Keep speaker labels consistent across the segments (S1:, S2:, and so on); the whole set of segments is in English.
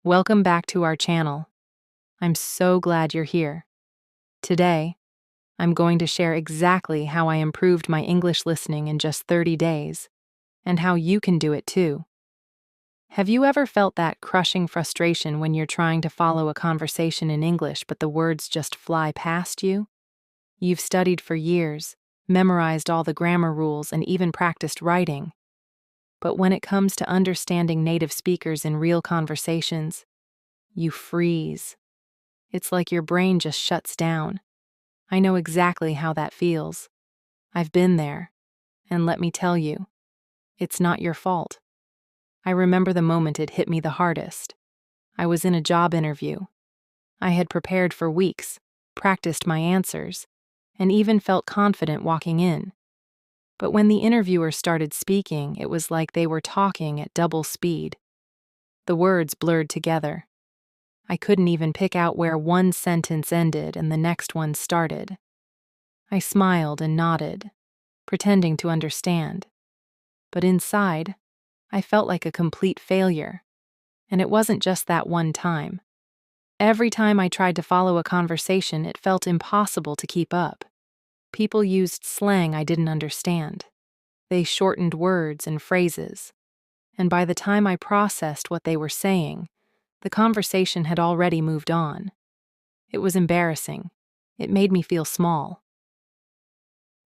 S1: Welcome back to our channel. I'm so glad you're here. Today, I'm going to share exactly how I improved my English listening in just 30 days, and how you can do it too. Have you ever felt that crushing frustration when you're trying to follow a conversation in English but the words just fly past you? You've studied for years, memorized all the grammar rules, and even practiced writing. But when it comes to understanding native speakers in real conversations, you freeze. It's like your brain just shuts down. I know exactly how that feels. I've been there, and let me tell you, it's not your fault. I remember the moment it hit me the hardest. I was in a job interview. I had prepared for weeks, practiced my answers, and even felt confident walking in. But when the interviewer started speaking, it was like they were talking at double speed. The words blurred together. I couldn't even pick out where one sentence ended and the next one started. I smiled and nodded, pretending to understand. But inside, I felt like a complete failure. And it wasn't just that one time. Every time I tried to follow a conversation, it felt impossible to keep up. People used slang I didn't understand. They shortened words and phrases. And by the time I processed what they were saying, the conversation had already moved on. It was embarrassing. It made me feel small.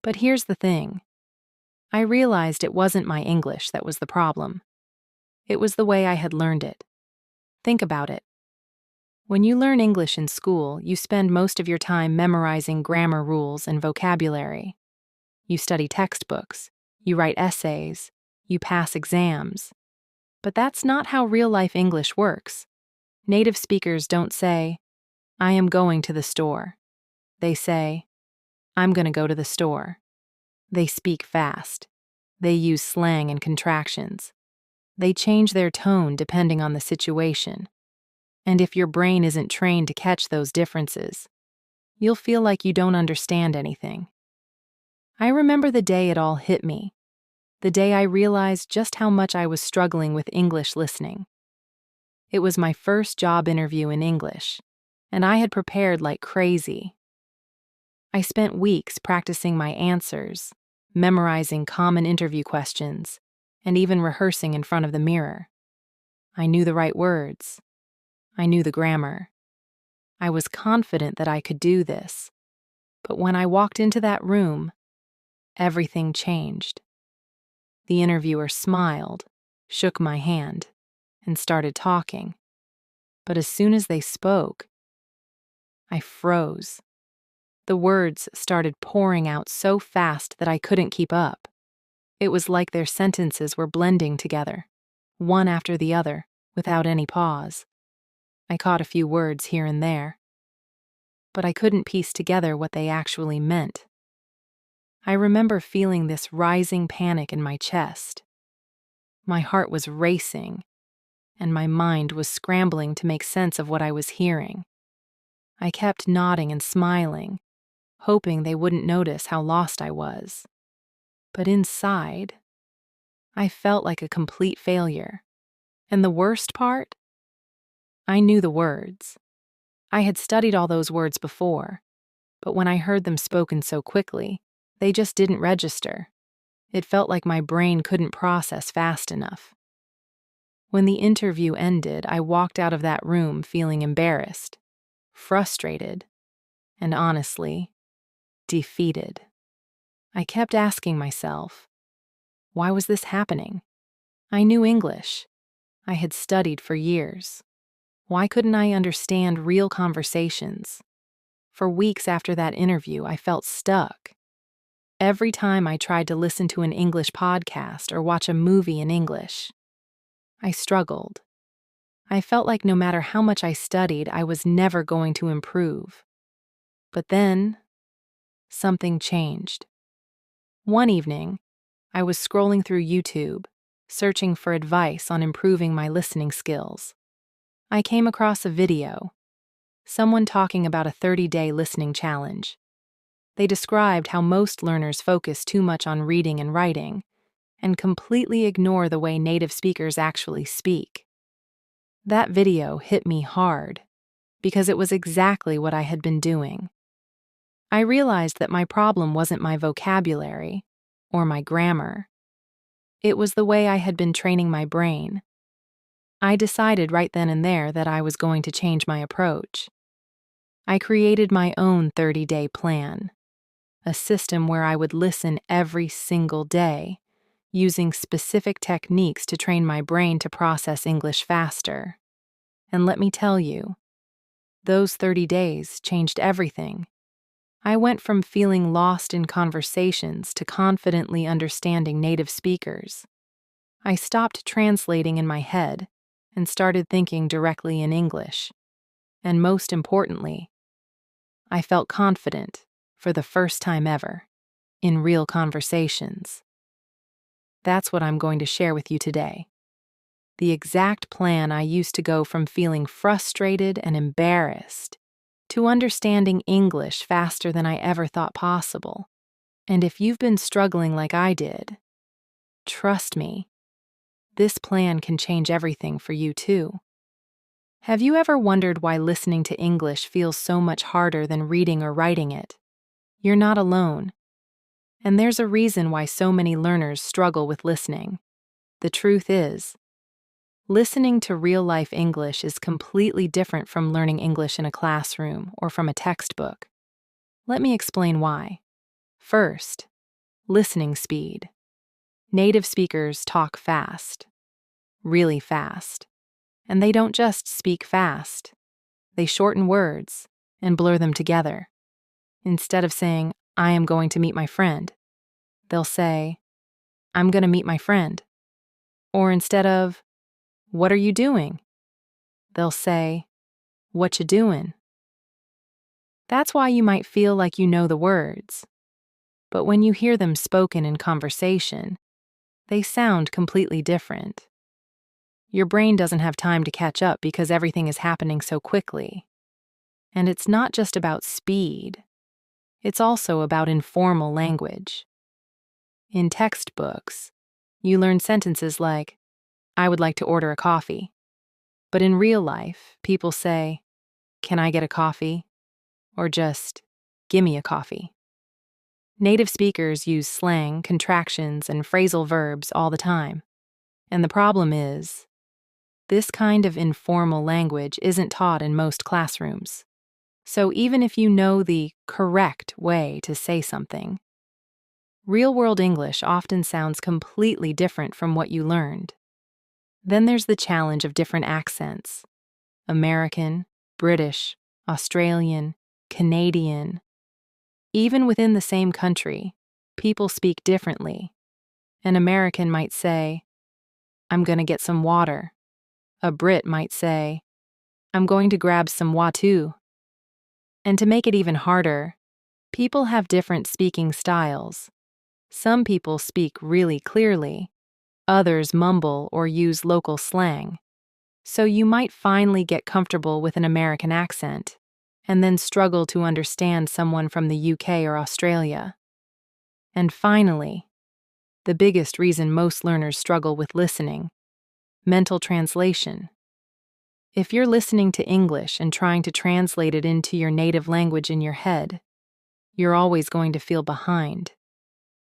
S1: But here's the thing. I realized it wasn't my English that was the problem. It was the way I had learned it. Think about it. When you learn English in school, you spend most of your time memorizing grammar rules and vocabulary. You study textbooks, you write essays, you pass exams. But that's not how real-life English works. Native speakers don't say, "I am going to the store." They say, "I'm going to go to the store." They speak fast. They use slang and contractions. They change their tone depending on the situation. And if your brain isn't trained to catch those differences, you'll feel like you don't understand anything. I remember the day it all hit me, the day I realized just how much I was struggling with English listening. It was my first job interview in English, and I had prepared like crazy. I spent weeks practicing my answers, memorizing common interview questions, and even rehearsing in front of the mirror. I knew the right words. I knew the grammar. I was confident that I could do this. But when I walked into that room, everything changed. The interviewer smiled, shook my hand, and started talking. But as soon as they spoke, I froze. The words started pouring out so fast that I couldn't keep up. It was like their sentences were blending together, one after the other, without any pause. I caught a few words here and there, but I couldn't piece together what they actually meant. I remember feeling this rising panic in my chest. My heart was racing, and my mind was scrambling to make sense of what I was hearing. I kept nodding and smiling, hoping they wouldn't notice how lost I was. But inside, I felt like a complete failure. And the worst part? I knew the words. I had studied all those words before, but when I heard them spoken so quickly, they just didn't register. It felt like my brain couldn't process fast enough. When the interview ended, I walked out of that room feeling embarrassed, frustrated, and honestly, defeated. I kept asking myself, why was this happening? I knew English. I had studied for years. Why couldn't I understand real conversations? For weeks after that interview, I felt stuck. Every time I tried to listen to an English podcast or watch a movie in English, I struggled. I felt like no matter how much I studied, I was never going to improve. But then, something changed. One evening, I was scrolling through YouTube, searching for advice on improving my listening skills. I came across a video, someone talking about a 30-day listening challenge. They described how most learners focus too much on reading and writing and completely ignore the way native speakers actually speak. That video hit me hard because it was exactly what I had been doing. I realized that my problem wasn't my vocabulary or my grammar. It was the way I had been training my brain. I decided right then and there that I was going to change my approach. I created my own 30-day plan, a system where I would listen every single day, using specific techniques to train my brain to process English faster. And let me tell you, those 30 days changed everything. I went from feeling lost in conversations to confidently understanding native speakers. I stopped translating in my head and started thinking directly in English. And most importantly, I felt confident, for the first time ever, in real conversations. That's what I'm going to share with you today. The exact plan I used to go from feeling frustrated and embarrassed to understanding English faster than I ever thought possible. And if you've been struggling like I did, trust me, this plan can change everything for you too. Have you ever wondered why listening to English feels so much harder than reading or writing it? You're not alone. And there's a reason why so many learners struggle with listening. The truth is, listening to real-life English is completely different from learning English in a classroom or from a textbook. Let me explain why. First, listening speed. Native speakers talk fast, really fast. And they don't just speak fast. They shorten words and blur them together. Instead of saying, "I am going to meet my friend," they'll say, "I'm going to meet my friend." Or instead of, "What are you doing?" they'll say, "What you doing?" That's why you might feel like you know the words. But when you hear them spoken in conversation, they sound completely different. Your brain doesn't have time to catch up because everything is happening so quickly. And it's not just about speed. It's also about informal language. In textbooks, you learn sentences like, "I would like to order a coffee." But in real life, people say, "Can I get a coffee?" Or just, "Gimme a coffee." Native speakers use slang, contractions, and phrasal verbs all the time. And the problem is, this kind of informal language isn't taught in most classrooms. So even if you know the correct way to say something, real-world English often sounds completely different from what you learned. Then there's the challenge of different accents: American, British, Australian, Canadian. Even within the same country, people speak differently. An American might say, "I'm going to get some water." A Brit might say, "I'm going to grab some watu." And to make it even harder, people have different speaking styles. Some people speak really clearly, others mumble or use local slang. So you might finally get comfortable with an American accent, and then struggle to understand someone from the UK or Australia. And finally, the biggest reason most learners struggle with listening: mental translation. If you're listening to English and trying to translate it into your native language in your head, you're always going to feel behind.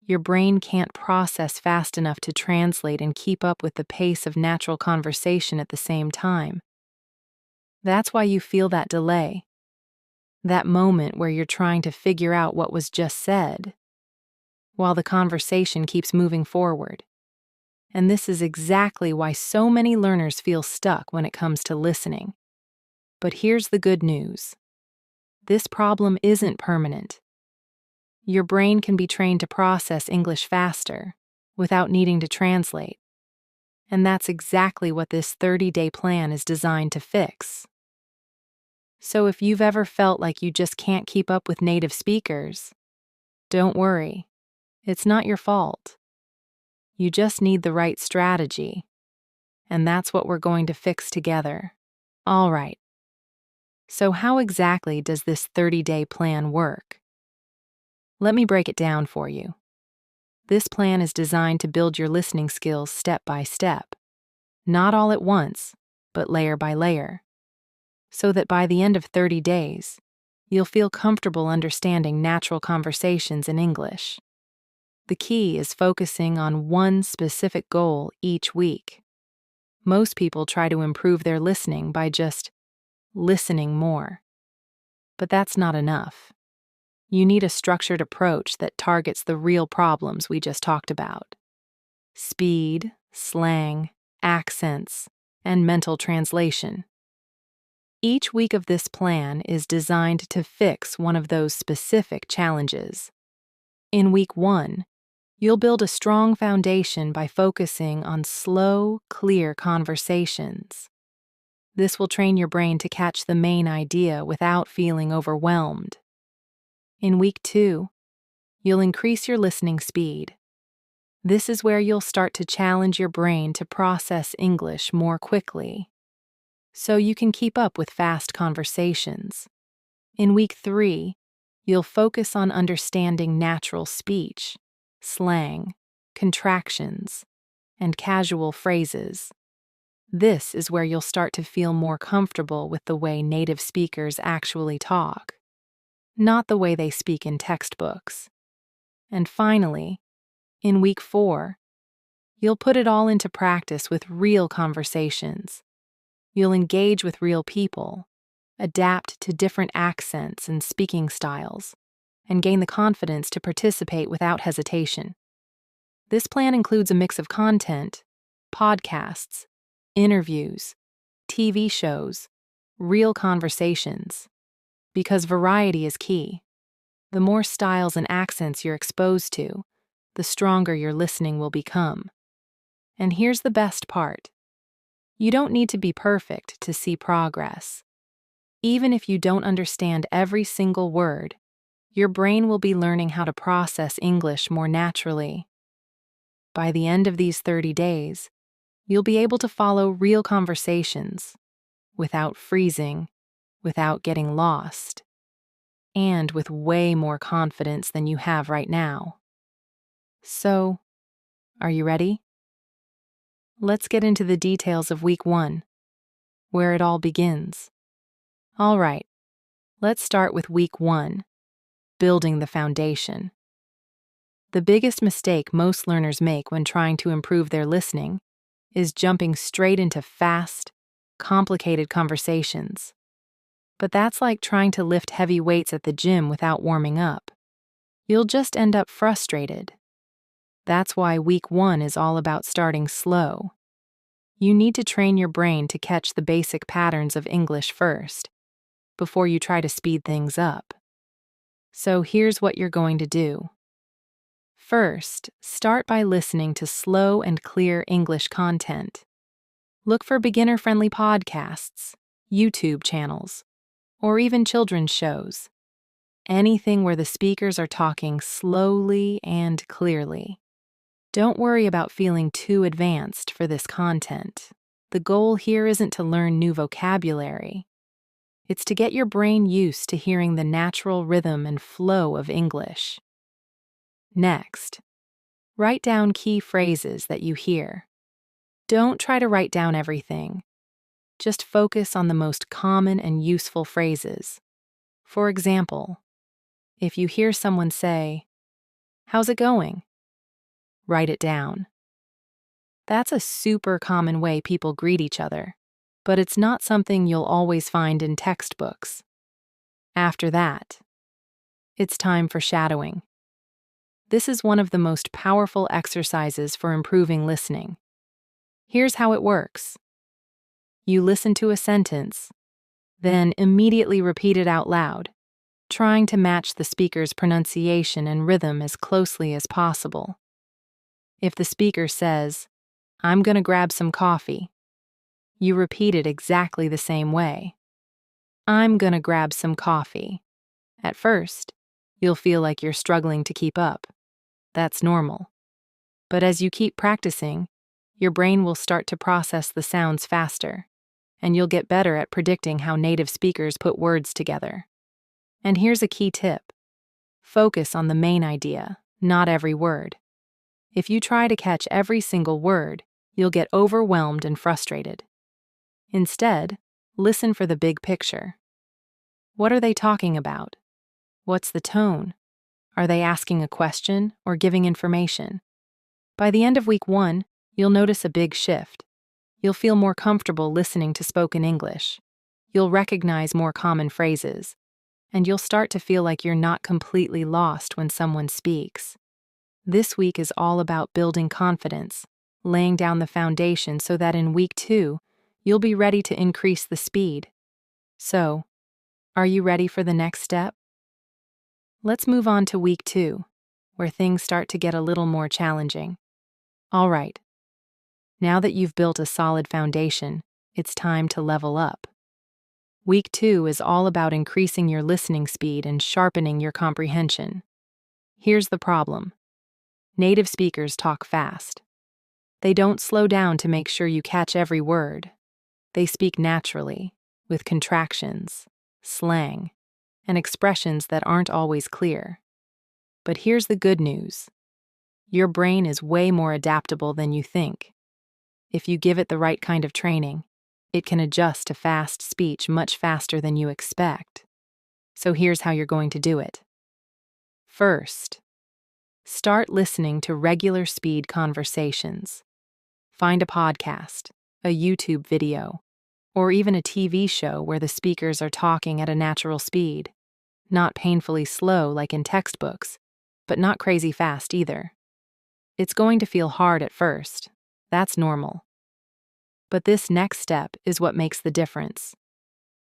S1: Your brain can't process fast enough to translate and keep up with the pace of natural conversation at the same time. That's why you feel that delay, that moment where you're trying to figure out what was just said, while the conversation keeps moving forward. And this is exactly why so many learners feel stuck when it comes to listening. But here's the good news. This problem isn't permanent. Your brain can be trained to process English faster, without needing to translate. And that's exactly what this 30-day plan is designed to fix. So if you've ever felt like you just can't keep up with native speakers, don't worry. It's not your fault. You just need the right strategy, and that's what we're going to fix together. All right. So how exactly does this 30-day plan work? Let me break it down for you. This plan is designed to build your listening skills step by step. Not all at once, but layer by layer, so that by the end of 30 days, you'll feel comfortable understanding natural conversations in English. The key is focusing on one specific goal each week. Most people try to improve their listening by just listening more. But that's not enough. You need a structured approach that targets the real problems we just talked about: speed, slang, accents, and mental translation. Each week of this plan is designed to fix one of those specific challenges. In week 1, you'll build a strong foundation by focusing on slow, clear conversations. This will train your brain to catch the main idea without feeling overwhelmed. In week 2, you'll increase your listening speed. This is where you'll start to challenge your brain to process English more quickly, so you can keep up with fast conversations. In week 3, you'll focus on understanding natural speech, slang, contractions, and casual phrases. This is where you'll start to feel more comfortable with the way native speakers actually talk, not the way they speak in textbooks. And finally, in week 4, you'll put it all into practice with real conversations. You'll engage with real people, adapt to different accents and speaking styles, and gain the confidence to participate without hesitation. This plan includes a mix of content, podcasts, interviews, TV shows, real conversations, because variety is key. The more styles and accents you're exposed to, the stronger your listening will become. And here's the best part. You don't need to be perfect to see progress. Even if you don't understand every single word, your brain will be learning how to process English more naturally. By the end of these 30 days, you'll be able to follow real conversations without freezing, without getting lost, and with way more confidence than you have right now. So, are you ready? Let's get into the details of week 1, where it all begins. All right, let's start with week 1, building the foundation. The biggest mistake most learners make when trying to improve their listening is jumping straight into fast, complicated conversations. But that's like trying to lift heavy weights at the gym without warming up. You'll just end up frustrated. That's why week 1 is all about starting slow. You need to train your brain to catch the basic patterns of English first, before you try to speed things up. So here's what you're going to do. First, start by listening to slow and clear English content. Look for beginner-friendly podcasts, YouTube channels, or even children's shows. Anything where the speakers are talking slowly and clearly. Don't worry about feeling too advanced for this content. The goal here isn't to learn new vocabulary. It's to get your brain used to hearing the natural rhythm and flow of English. Next, write down key phrases that you hear. Don't try to write down everything. Just focus on the most common and useful phrases. For example, if you hear someone say, "How's it going?" write it down. That's a super common way people greet each other, but it's not something you'll always find in textbooks. After that, it's time for shadowing. This is one of the most powerful exercises for improving listening. Here's how it works. You listen to a sentence, then immediately repeat it out loud, trying to match the speaker's pronunciation and rhythm as closely as possible. If the speaker says, "I'm gonna grab some coffee," you repeat it exactly the same way. "I'm gonna grab some coffee." At first, you'll feel like you're struggling to keep up. That's normal. But as you keep practicing, your brain will start to process the sounds faster, and you'll get better at predicting how native speakers put words together. And here's a key tip. Focus on the main idea, not every word. If you try to catch every single word, you'll get overwhelmed and frustrated. Instead, listen for the big picture. What are they talking about? What's the tone? Are they asking a question or giving information? By the end of week 1, you'll notice a big shift. You'll feel more comfortable listening to spoken English. You'll recognize more common phrases. And you'll start to feel like you're not completely lost when someone speaks. This week is all about building confidence, laying down the foundation so that in week 2, you'll be ready to increase the speed. So, are you ready for the next step? Let's move on to week 2, where things start to get a little more challenging. All right. Now that you've built a solid foundation, it's time to level up. Week 2 is all about increasing your listening speed and sharpening your comprehension. Here's the problem. Native speakers talk fast. They don't slow down to make sure you catch every word. They speak naturally, with contractions, slang, and expressions that aren't always clear. But here's the good news. Your brain is way more adaptable than you think. If you give it the right kind of training, it can adjust to fast speech much faster than you expect. So here's how you're going to do it. First, start listening to regular speed conversations. Find a podcast, a YouTube video, or even a TV show where the speakers are talking at a natural speed. Not painfully slow like in textbooks, but not crazy fast either. It's going to feel hard at first. That's normal. But this next step is what makes the difference.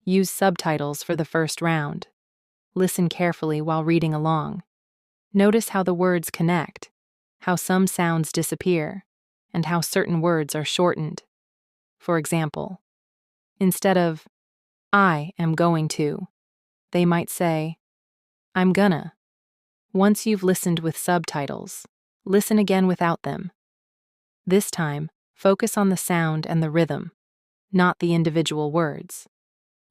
S1: Use subtitles for the first round. Listen carefully while reading along. Notice how the words connect, how some sounds disappear, and how certain words are shortened. For example, instead of, I am going to, they might say, I'm gonna. Once you've listened with subtitles, listen again without them. This time, focus on the sound and the rhythm, not the individual words.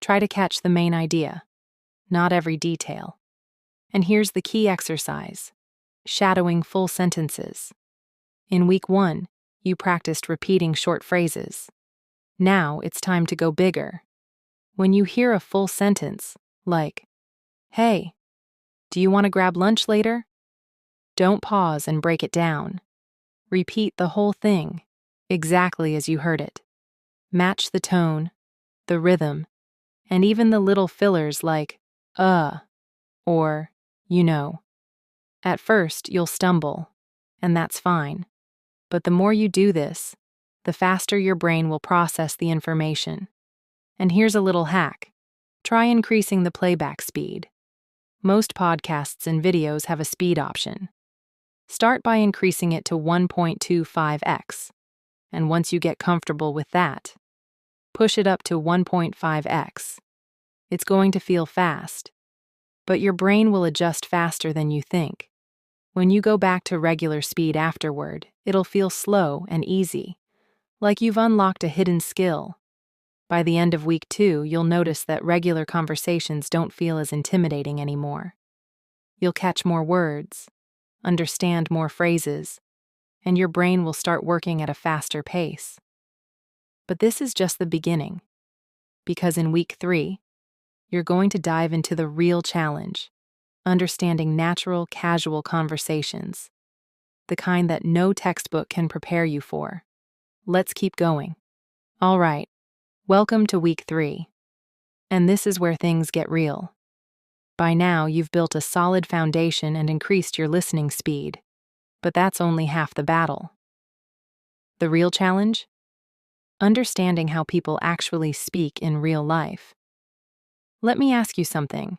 S1: Try to catch the main idea, not every detail. And here's the key exercise: shadowing full sentences. In week 1, you practiced repeating short phrases. Now it's time to go bigger. When you hear a full sentence, like, hey, do you want to grab lunch later? Don't pause and break it down. Repeat the whole thing, exactly as you heard it. Match the tone, the rhythm, and even the little fillers like, or, you know. At first, you'll stumble, and that's fine. But the more you do this, the faster your brain will process the information. And here's a little hack. Try increasing the playback speed. Most podcasts and videos have a speed option. Start by increasing it to 1.25x, and once you get comfortable with that, push it up to 1.5x. It's going to feel fast, but your brain will adjust faster than you think. When you go back to regular speed afterward, it'll feel slow and easy, like you've unlocked a hidden skill. By the end of week 2, you'll notice that regular conversations don't feel as intimidating anymore. You'll catch more words, understand more phrases, and your brain will start working at a faster pace. But this is just the beginning, because in week 3, you're going to dive into the real challenge, understanding natural, casual conversations, the kind that no textbook can prepare you for. Let's keep going. All right, welcome to week 3. And this is where things get real. By now, you've built a solid foundation and increased your listening speed. But that's only half the battle. The real challenge? Understanding how people actually speak in real life. Let me ask you something.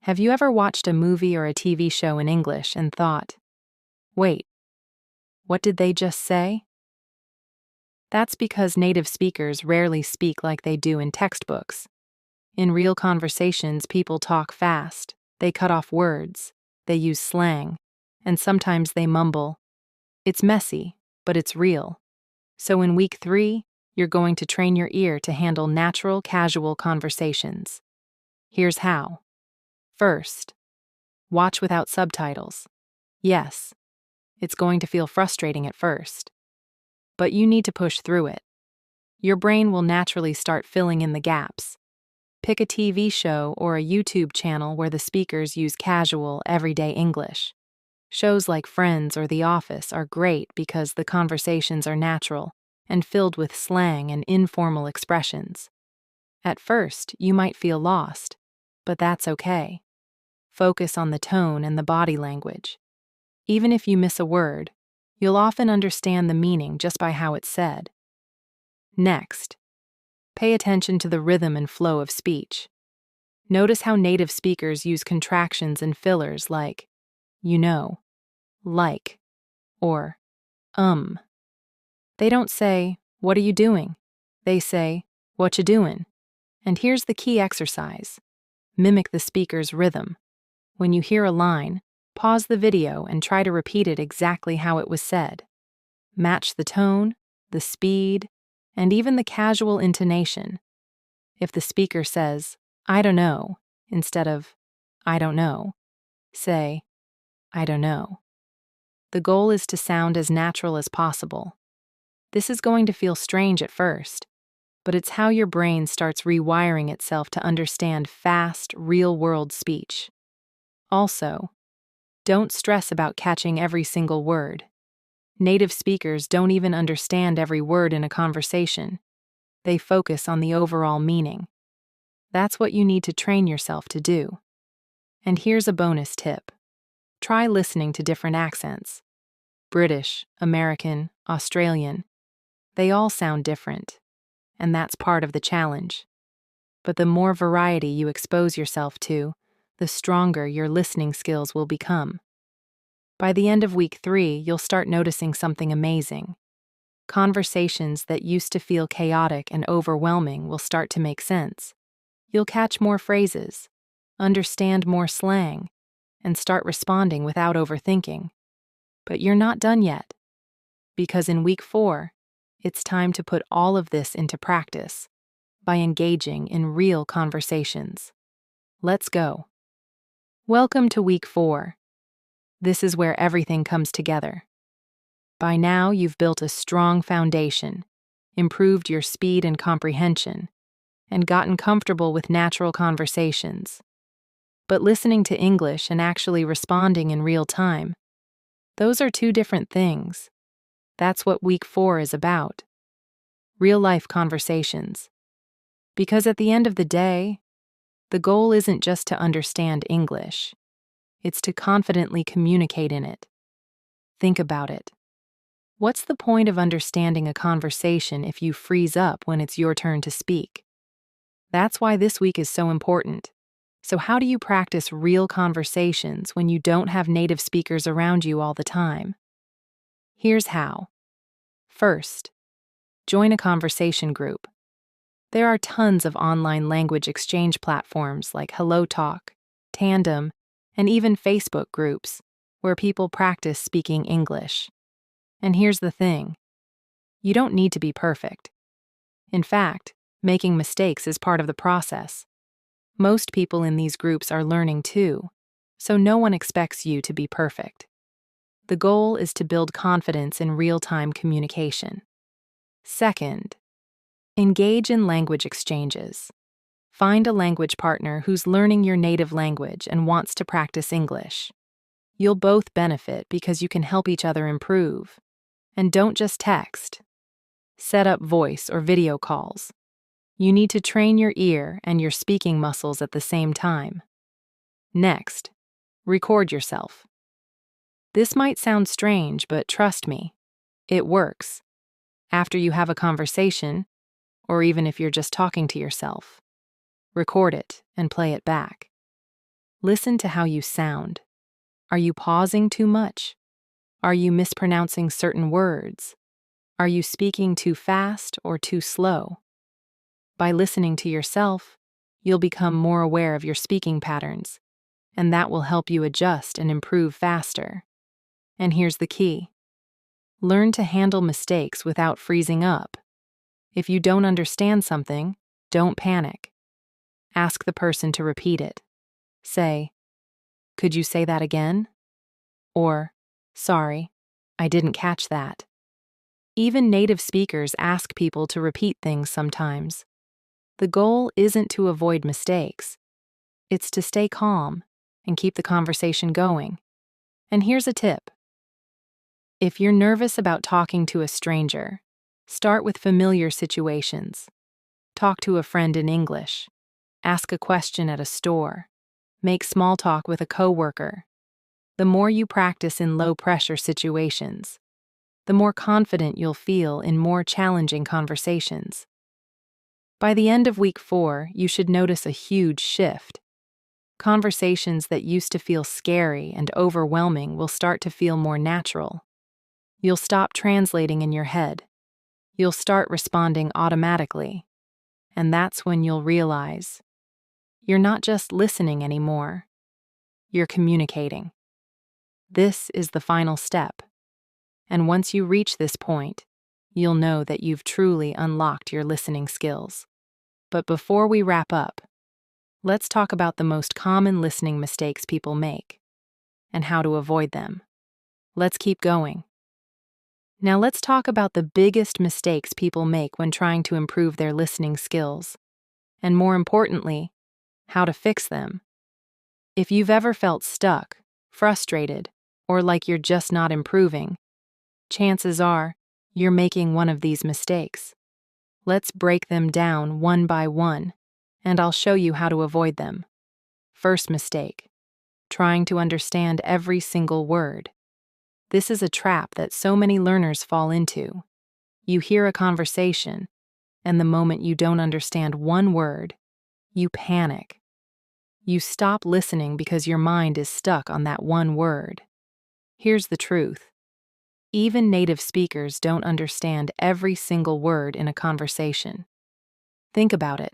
S1: Have you ever watched a movie or a TV show in English and thought, wait, what did they just say? That's because native speakers rarely speak like they do in textbooks. In real conversations, people talk fast, they cut off words, they use slang, and sometimes they mumble. It's messy, but it's real. So in week 3, you're going to train your ear to handle natural, casual conversations. Here's how. First, watch without subtitles. Yes, it's going to feel frustrating at first, but you need to push through it. Your brain will naturally start filling in the gaps. Pick a TV show or a YouTube channel where the speakers use casual, everyday English. Shows like Friends or The Office are great because the conversations are natural and filled with slang and informal expressions. At first, you might feel lost, but that's okay. Focus on the tone and the body language. Even if you miss a word, you'll often understand the meaning just by how it's said. Next, pay attention to the rhythm and flow of speech. Notice how native speakers use contractions and fillers like, you know, like, or, They don't say, what are you doing? They say, what you doing? And here's the key exercise. Mimic the speaker's rhythm. When you hear a line, pause the video and try to repeat it exactly how it was said. Match the tone, the speed, and even the casual intonation. If the speaker says, I don't know, instead of, I don't know, say, I don't know. The goal is to sound as natural as possible. This is going to feel strange at first, but it's how your brain starts rewiring itself to understand fast, real-world speech. Also, don't stress about catching every single word. Native speakers don't even understand every word in a conversation. They focus on the overall meaning. That's what you need to train yourself to do. And here's a bonus tip. Try listening to different accents. British, American, Australian. They all sound different, and that's part of the challenge. But the more variety you expose yourself to, the stronger your listening skills will become. By the end of week 3, you'll start noticing something amazing. Conversations that used to feel chaotic and overwhelming will start to make sense. You'll catch more phrases, understand more slang, and start responding without overthinking. But you're not done yet, because in week 4, it's time to put all of this into practice by engaging in real conversations. Let's go. Welcome to week 4. This is where everything comes together. By now, you've built a strong foundation, improved your speed and comprehension, and gotten comfortable with natural conversations. But listening to English and actually responding in real time, those are two different things. That's what week 4 is about. Real-life conversations. Because at the end of the day, the goal isn't just to understand English. It's to confidently communicate in it. Think about it. What's the point of understanding a conversation if you freeze up when it's your turn to speak? That's why this week is so important. So how do you practice real conversations when you don't have native speakers around you all the time? Here's how. First, join a conversation group. There are tons of online language exchange platforms like HelloTalk, Tandem, and even Facebook groups where people practice speaking English. And here's the thing. You don't need to be perfect. In fact, making mistakes is part of the process. Most people in these groups are learning too, so no one expects you to be perfect. The goal is to build confidence in real-time communication. Second, engage in language exchanges. Find a language partner who's learning your native language and wants to practice English. You'll both benefit because you can help each other improve. And don't just text. Set up voice or video calls. You need to train your ear and your speaking muscles at the same time. Next, record yourself. This might sound strange, but trust me, it works. After you have a conversation, or even if you're just talking to yourself, record it and play it back. Listen to how you sound. Are you pausing too much? Are you mispronouncing certain words? Are you speaking too fast or too slow? By listening to yourself, you'll become more aware of your speaking patterns, and that will help you adjust and improve faster. And here's the key. Learn to handle mistakes without freezing up. If you don't understand something, don't panic. Ask the person to repeat it. Say, "Could you say that again?" Or, "Sorry, I didn't catch that." Even native speakers ask people to repeat things sometimes. The goal isn't to avoid mistakes. It's to stay calm and keep the conversation going. And here's a tip. If you're nervous about talking to a stranger, start with familiar situations. Talk to a friend in English. Ask a question at a store. Make small talk with a coworker. The more you practice in low-pressure situations, the more confident you'll feel in more challenging conversations. By the end of week 4, you should notice a huge shift. Conversations that used to feel scary and overwhelming will start to feel more natural. You'll stop translating in your head. You'll start responding automatically. And that's when you'll realize you're not just listening anymore. You're communicating. This is the final step. And once you reach this point, you'll know that you've truly unlocked your listening skills. But before we wrap up, let's talk about the most common listening mistakes people make and how to avoid them. Let's keep going. Now let's talk about the biggest mistakes people make when trying to improve their listening skills, and more importantly, how to fix them. If you've ever felt stuck, frustrated, or like you're just not improving, chances are you're making one of these mistakes. Let's break them down one by one, and I'll show you how to avoid them. First mistake: trying to understand every single word. This is a trap that so many learners fall into. You hear a conversation, and the moment you don't understand one word, you panic. You stop listening because your mind is stuck on that one word. Here's the truth. Even native speakers don't understand every single word in a conversation. Think about it.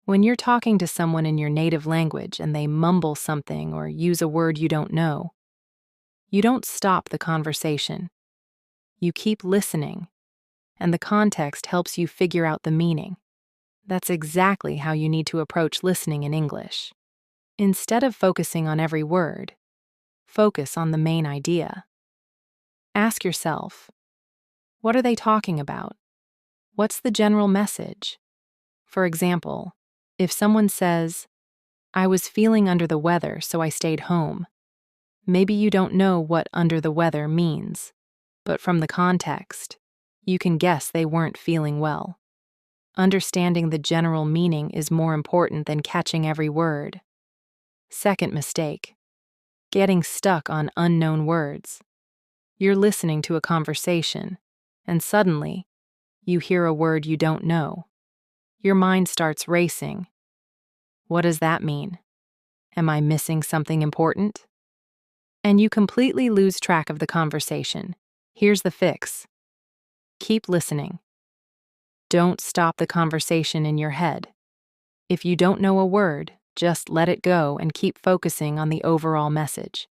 S1: When you're talking to someone in your native language and they mumble something or use a word you don't know, you don't stop the conversation. You keep listening, and the context helps you figure out the meaning. That's exactly how you need to approach listening in English. Instead of focusing on every word, focus on the main idea. Ask yourself, what are they talking about? What's the general message? For example, if someone says, "I was feeling under the weather, so I stayed home," maybe you don't know what under the weather means, but from the context, you can guess they weren't feeling well. Understanding the general meaning is more important than catching every word. Second mistake: getting stuck on unknown words. You're listening to a conversation, and suddenly, you hear a word you don't know. Your mind starts racing. What does that mean? Am I missing something important? And you completely lose track of the conversation. Here's the fix. Keep listening. Don't stop the conversation in your head. If you don't know a word, just let it go and keep focusing on the overall message.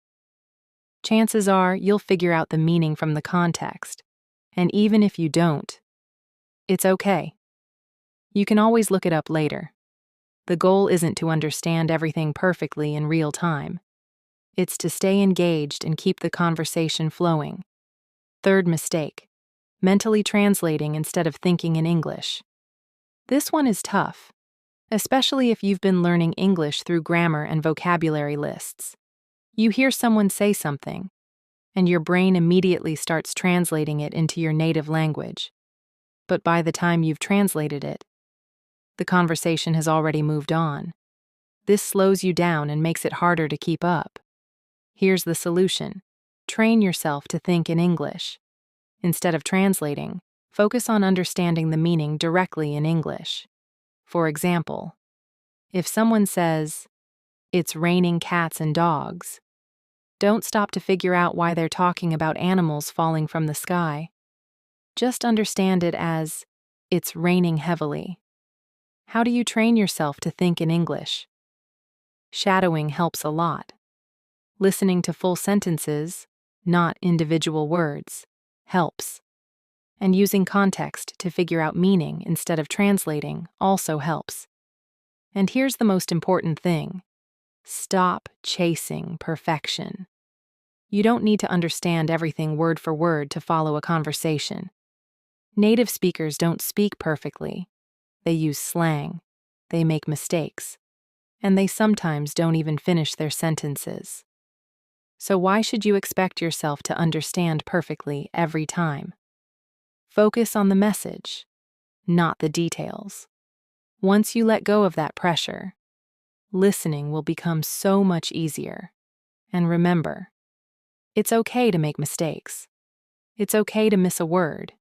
S1: Chances are you'll figure out the meaning from the context, and even if you don't, it's okay. You can always look it up later. The goal isn't to understand everything perfectly in real time. It's to stay engaged and keep the conversation flowing. Third mistake: mentally translating instead of thinking in English. This one is tough, especially if you've been learning English through grammar and vocabulary lists. You hear someone say something, and your brain immediately starts translating it into your native language. But by the time you've translated it, the conversation has already moved on. This slows you down and makes it harder to keep up. Here's the solution: train yourself to think in English. Instead of translating, focus on understanding the meaning directly in English. For example, if someone says, "It's raining cats and dogs," don't stop to figure out why they're talking about animals falling from the sky. Just understand it as, "It's raining heavily." How do you train yourself to think in English? Shadowing helps a lot. Listening to full sentences, not individual words, helps. And using context to figure out meaning instead of translating also helps. And here's the most important thing: stop chasing perfection. You don't need to understand everything word for word to follow a conversation. Native speakers don't speak perfectly. They use slang, they make mistakes, and they sometimes don't even finish their sentences. So why should you expect yourself to understand perfectly every time? Focus on the message, not the details. Once you let go of that pressure, listening will become so much easier. And remember, it's okay to make mistakes. It's okay to miss a word.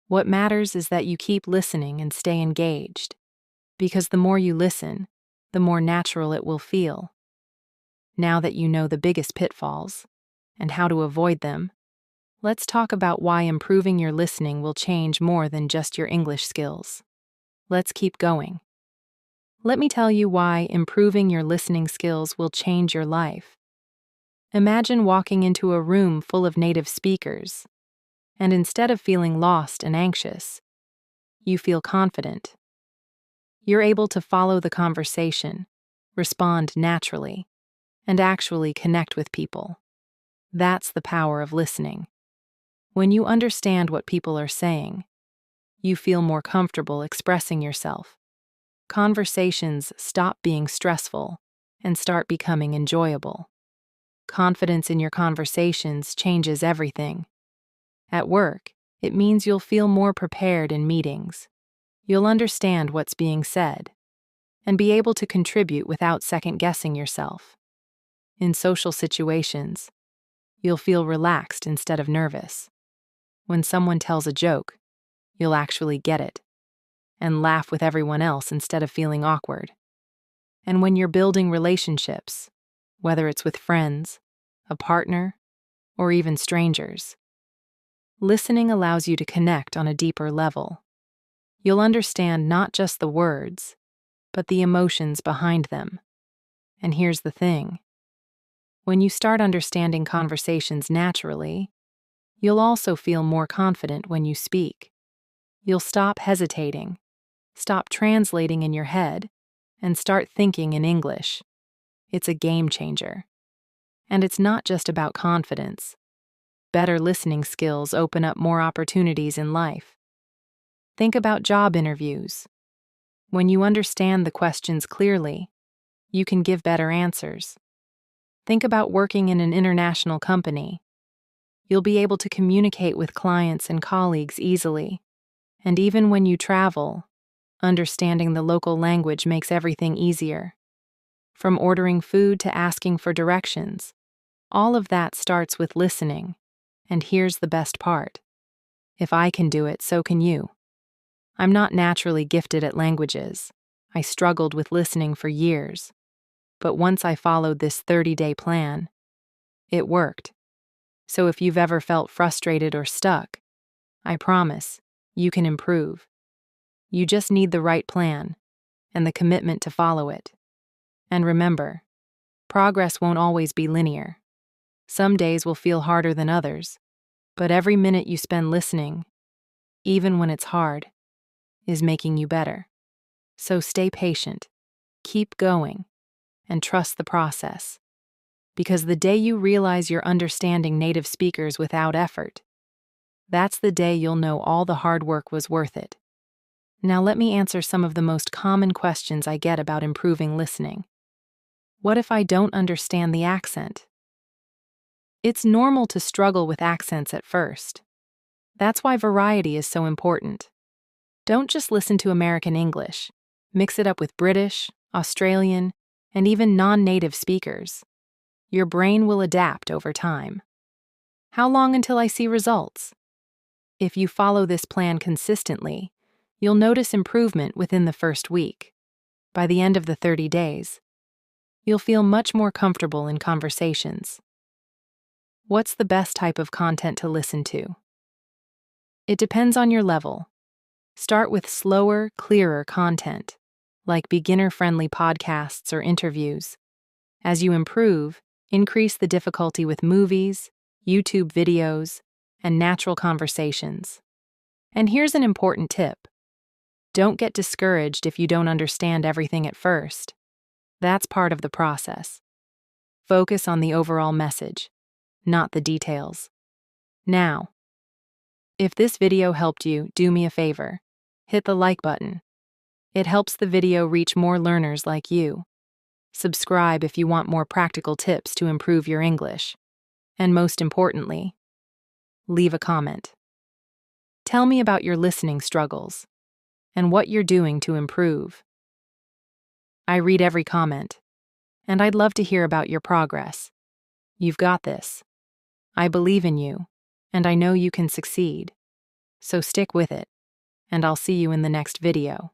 S1: What matters is that you keep listening and stay engaged, because the more you listen, the more natural it will feel. Now that you know the biggest pitfalls and how to avoid them, let's talk about why improving your listening will change more than just your English skills. Let's keep going. Let me tell you why improving your listening skills will change your life. Imagine walking into a room full of native speakers, and instead of feeling lost and anxious, you feel confident. You're able to follow the conversation, respond naturally, and actually connect with people. That's the power of listening. When you understand what people are saying, you feel more comfortable expressing yourself. Conversations stop being stressful and start becoming enjoyable. Confidence in your conversations changes everything. At work, it means you'll feel more prepared in meetings. You'll understand what's being said and be able to contribute without second-guessing yourself. In social situations, you'll feel relaxed instead of nervous. When someone tells a joke, you'll actually get it and laugh with everyone else instead of feeling awkward. And when you're building relationships, whether it's with friends, a partner, or even strangers, listening allows you to connect on a deeper level. You'll understand not just the words, but the emotions behind them. And here's the thing. When you start understanding conversations naturally, you'll also feel more confident when you speak. You'll stop hesitating, stop translating in your head, and start thinking in English. It's a game changer. And it's not just about confidence. Better listening skills open up more opportunities in life. Think about job interviews. When you understand the questions clearly, you can give better answers. Think about working in an international company. You'll be able to communicate with clients and colleagues easily. And even when you travel, understanding the local language makes everything easier. From ordering food to asking for directions, all of that starts with listening. And here's the best part. If I can do it, so can you. I'm not naturally gifted at languages. I struggled with listening for years. But once I followed this 30-day plan, it worked. So if you've ever felt frustrated or stuck, I promise, you can improve. You just need the right plan and the commitment to follow it. And remember, progress won't always be linear. Some days will feel harder than others, but every minute you spend listening, even when it's hard, is making you better. So stay patient, keep going, and trust the process. Because the day you realize you're understanding native speakers without effort, that's the day you'll know all the hard work was worth it. Now let me answer some of the most common questions I get about improving listening. What if I don't understand the accent? It's normal to struggle with accents at first. That's why variety is so important. Don't just listen to American English. Mix it up with British, Australian, and even non-native speakers. Your brain will adapt over time. How long until I see results? If you follow this plan consistently, you'll notice improvement within the first week. By the end of the 30 days, you'll feel much more comfortable in conversations. What's the best type of content to listen to? It depends on your level. Start with slower, clearer content, like beginner-friendly podcasts or interviews. As you improve, increase the difficulty with movies, YouTube videos, and natural conversations. And here's an important tip. Don't get discouraged if you don't understand everything at first. That's part of the process. Focus on the overall message, not the details. Now, If this video helped you, do me a favor. Hit the like button. It helps the video reach more learners like you. Subscribe if you want more practical tips to improve your English. And most importantly, leave a comment. Tell me about your listening struggles and what you're doing to improve. I read every comment, and I'd love to hear about your progress. You've got this. I believe in you, and I know you can succeed. So stick with it, and I'll see you in the next video.